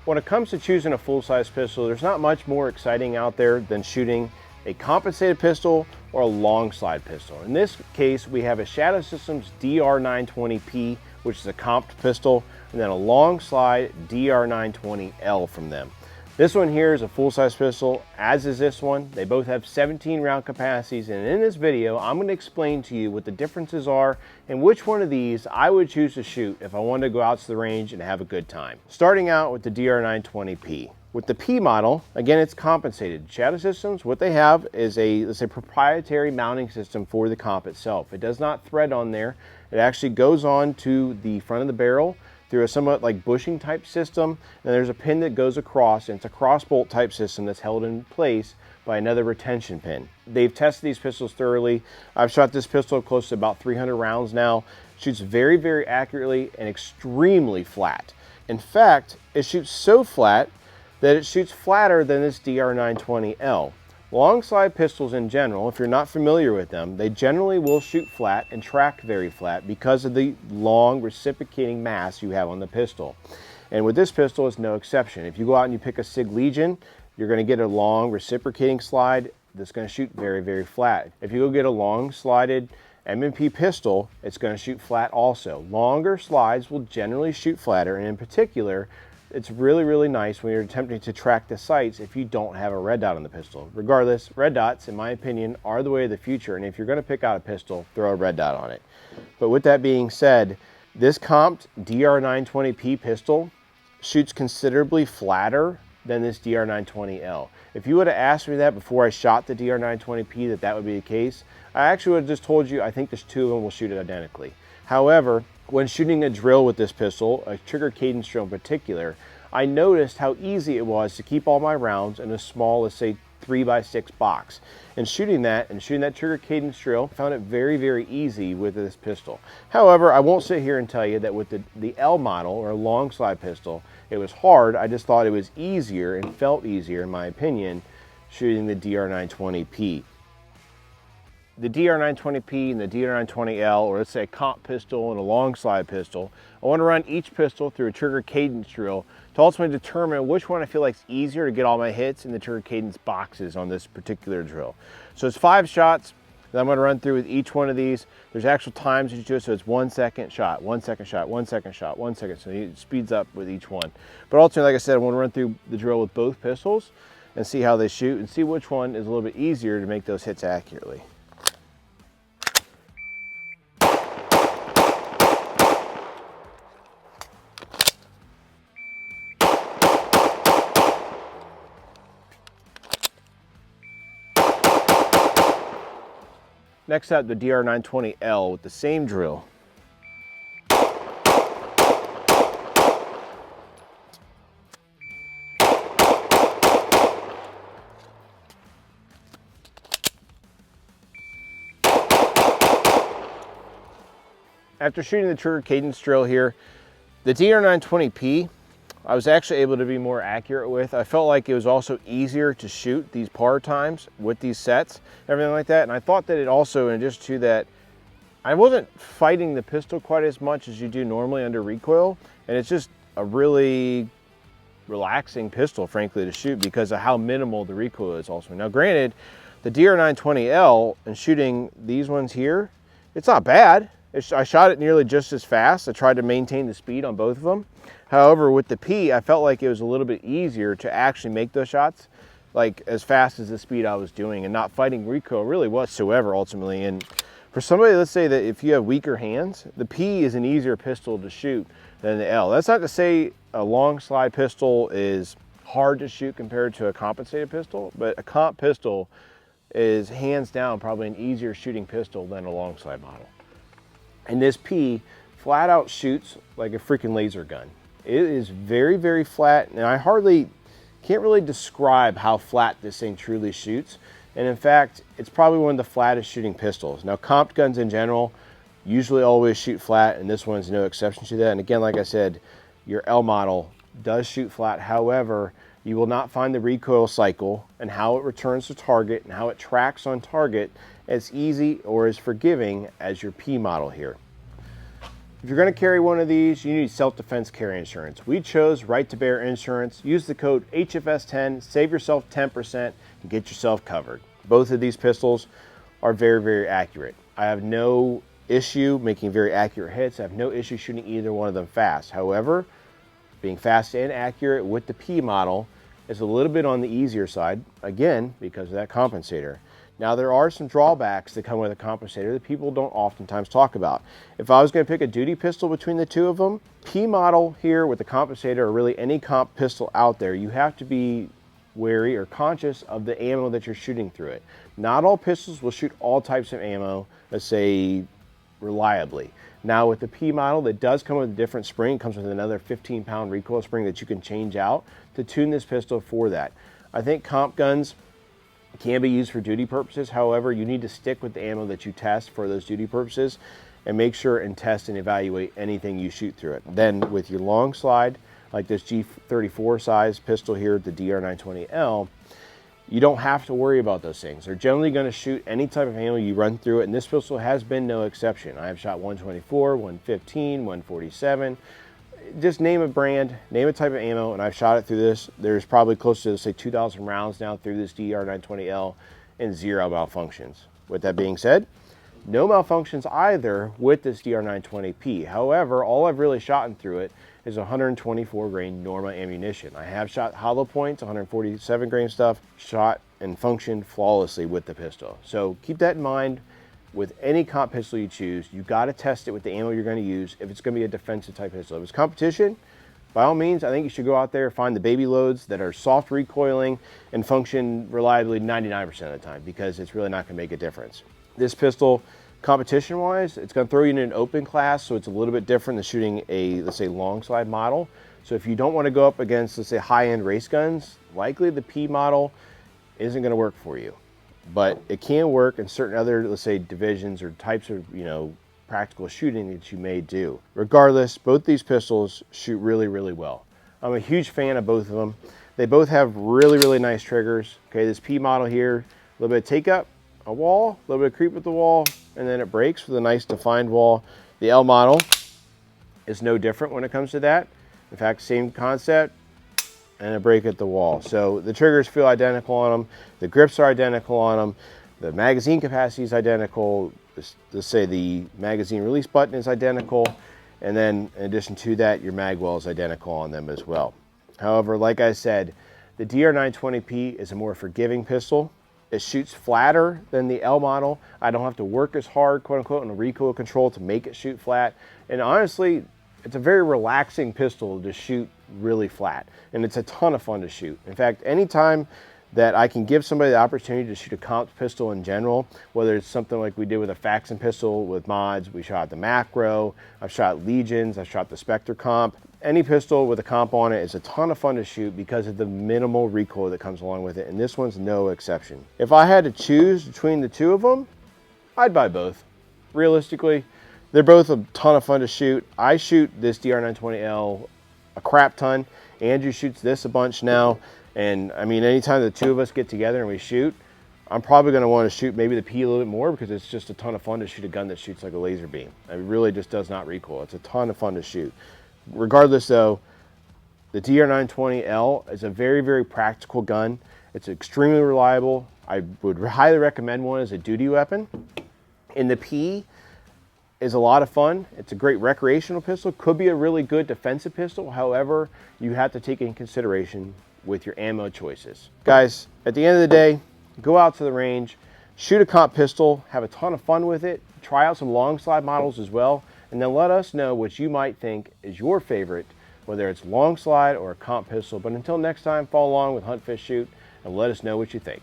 When it comes to choosing a full-size pistol, there's not much more exciting out there than shooting a compensated pistol or a long slide pistol. In this case, we have a Shadow Systems DR920P, which is a comped pistol, and then a long slide DR920L from them. This one here is a full-size pistol, as is this one. They both have 17 round capacities, and in this video, I'm going to explain to you what the differences are and which one of these I would choose to shoot if I wanted to go out to the range and have a good time. Starting out with the DR920P. With the P model, again, it's compensated. Shadow Systems, what they have is let's say, proprietary mounting system for the comp itself. It does not thread on there. It actually goes on to the front of the barrel through a somewhat like bushing type system, and there's a pin that goes across, and it's a cross bolt type system that's held in place by another retention pin. They've tested these pistols thoroughly. I've shot this pistol close to about 300 rounds now. It shoots very, very accurately and extremely flat. In fact, it shoots so flat that it shoots flatter than this DR920L. Long slide pistols in general, if you're not familiar with them, they generally will shoot flat and track very flat because of the long reciprocating mass you have on the pistol. And with this pistol, it's no exception. If you go out and you pick a Sig Legion, you're going to get a long reciprocating slide that's going to shoot very, very flat. If you go get a long slided M&P pistol, it's going to shoot flat also. Longer slides will generally shoot flatter, and in particular, it's really, really nice when you're attempting to track the sights if you don't have a red dot on the pistol. Regardless, red dots, in my opinion, are the way of the future, and if you're going to pick out a pistol, throw a red dot on it. But with that being said, this comped DR920P pistol shoots considerably flatter than this DR920L. If you would have asked me that before I shot the DR920P that would be the case, I actually would have just told you I think there's two of them will shoot it identically. However, when shooting a drill with this pistol, a trigger cadence drill in particular, I noticed how easy it was to keep all my rounds in a small, let's say 3x6 box. And shooting that trigger cadence drill, I found it very, very easy with this pistol. However, I won't sit here and tell you that with the L model or long slide pistol, it was hard. I just thought it was easier and felt easier, in my opinion, shooting the DR920P. The DR920P and the DR920L, or let's say a comp pistol and a long slide pistol, I want to run each pistol through a trigger cadence drill to ultimately determine which one I feel like is easier to get all my hits in the trigger cadence boxes on this particular drill. So it's 5 shots that I'm going to run through with each one of these. There's actual times you do it, so it's 1 second shot, 1 second shot, 1 second shot, 1 second, so it speeds up with each one. But ultimately, like I said, I want to run through the drill with both pistols and see how they shoot and see which one is a little bit easier to make those hits accurately. Next up, the DR920L with the same drill. After shooting the trigger cadence drill here, the DR920P, I was actually able to be more accurate with. I felt like it was also easier to shoot these par times with these sets, everything like that. And I thought that it also, in addition to that, I wasn't fighting the pistol quite as much as you do normally under recoil. And it's just a really relaxing pistol, frankly, to shoot because of how minimal the recoil is also. Now, granted, the DR920L and shooting these ones here, it's not bad. I shot it nearly just as fast. I tried to maintain the speed on both of them. However, with the P, I felt like it was a little bit easier to actually make those shots like as fast as the speed I was doing and not fighting recoil really whatsoever ultimately. And for somebody, let's say that if you have weaker hands, the P is an easier pistol to shoot than the L. That's not to say a long slide pistol is hard to shoot compared to a compensated pistol, but a comp pistol is hands down probably an easier shooting pistol than a long slide model. And this P flat out shoots like a freaking laser gun. It is very, very flat, and I can't really describe how flat this thing truly shoots. And in fact, it's probably one of the flattest shooting pistols. Now, comped guns in general usually always shoot flat, and this one's no exception to that. And again, like I said, your L model does shoot flat. However, you will not find the recoil cycle and how it returns to target and how it tracks on target as easy or as forgiving as your P model here. If you're going to carry one of these, you need self-defense carry insurance. We chose Right to Bear Insurance. Use the code HFS10, save yourself 10%, and get yourself covered. Both of these pistols are very, very accurate. I have no issue making very accurate hits. I have no issue shooting either one of them fast. However, being fast and accurate with the P model is a little bit on the easier side, again, because of that compensator. Now, there are some drawbacks that come with a compensator that people don't oftentimes talk about. If I was going to pick a duty pistol between the two of them, P model here with the compensator, or really any comp pistol out there, you have to be wary or conscious of the ammo that you're shooting through it. Not all pistols will shoot all types of ammo, let's say, reliably. Now, with the P model, that does come with a different spring. It comes with another 15-pound recoil spring that you can change out to tune this pistol for that. I think comp guns can be used for duty purposes. However, you need to stick with the ammo that you test for those duty purposes and make sure and test and evaluate anything you shoot through it. Then with your long slide, like this G34 size pistol here, the DR920L, you don't have to worry about those things. They're generally going to shoot any type of ammo you run through it, and this pistol has been no exception. I have shot 124, 115, 147. Just name a brand, name a type of ammo, and I've shot it through this. There's probably close to, say, 2,000 rounds now through this DR920L and 0 malfunctions. With that being said, no malfunctions either with this DR920P. However, all I've really shot through it is 124 grain Norma ammunition. I have shot hollow points, 147 grain stuff, shot and functioned flawlessly with the pistol. So keep that in mind. With any comp pistol you choose, you got to test it with the ammo you're going to use if it's going to be a defensive type pistol. If it's competition, by all means, I think you should go out there, find the baby loads that are soft recoiling and function reliably 99% of the time, because it's really not going to make a difference. This pistol, competition-wise, it's going to throw you in an open class, so it's a little bit different than shooting a, let's say, long slide model. So if you don't want to go up against, let's say, high-end race guns, likely the P model isn't going to work for you. But it can work in certain other, let's say, divisions or types of, practical shooting that you may do. Regardless, both these pistols shoot really, really well. I'm a huge fan of both of them. They both have really, really nice triggers. Okay, this P model here, a little bit of take up, a wall, a little bit of creep with the wall, and then it breaks with a nice defined wall. The L model is no different when it comes to that. In fact, same concept, and a break at the wall. So the triggers feel identical on them. The grips are identical on them. The magazine capacity is identical. Let's say the magazine release button is identical. And then in addition to that, your mag well is identical on them as well. However, like I said, the DR920P is a more forgiving pistol. It shoots flatter than the L model. I don't have to work as hard, quote unquote, on the recoil control to make it shoot flat. And honestly, it's a very relaxing pistol to shoot really flat, and it's a ton of fun to shoot. In fact, anytime that I can give somebody the opportunity to shoot a comp pistol in general, whether it's something like we did with a Faxon pistol with mods, we shot the Macro, I've shot Legions, I've shot the Spectre comp. Any pistol with a comp on it is a ton of fun to shoot because of the minimal recoil that comes along with it, and this one's no exception. If I had to choose between the two of them, I'd buy both. Realistically, they're both a ton of fun to shoot. I shoot this DR920L a crap ton. Andrew shoots this a bunch now. And I mean, anytime the two of us get together and we shoot, I'm probably going to want to shoot maybe the P a little bit more, because it's just a ton of fun to shoot a gun that shoots like a laser beam. It really just does not recoil. It's a ton of fun to shoot. Regardless though, the DR920L is a very, very practical gun. It's extremely reliable. I would highly recommend one as a duty weapon. And the P is a lot of fun. It's a great recreational pistol. Could be a really good defensive pistol. However, you have to take in consideration with your ammo choices. Guys, at the end of the day, go out to the range, shoot a comp pistol, have a ton of fun with it, try out some long slide models as well, and then let us know what you might think is your favorite, whether it's long slide or a comp pistol. But until next time, follow along with Hunt, Fish, Shoot, and let us know what you think.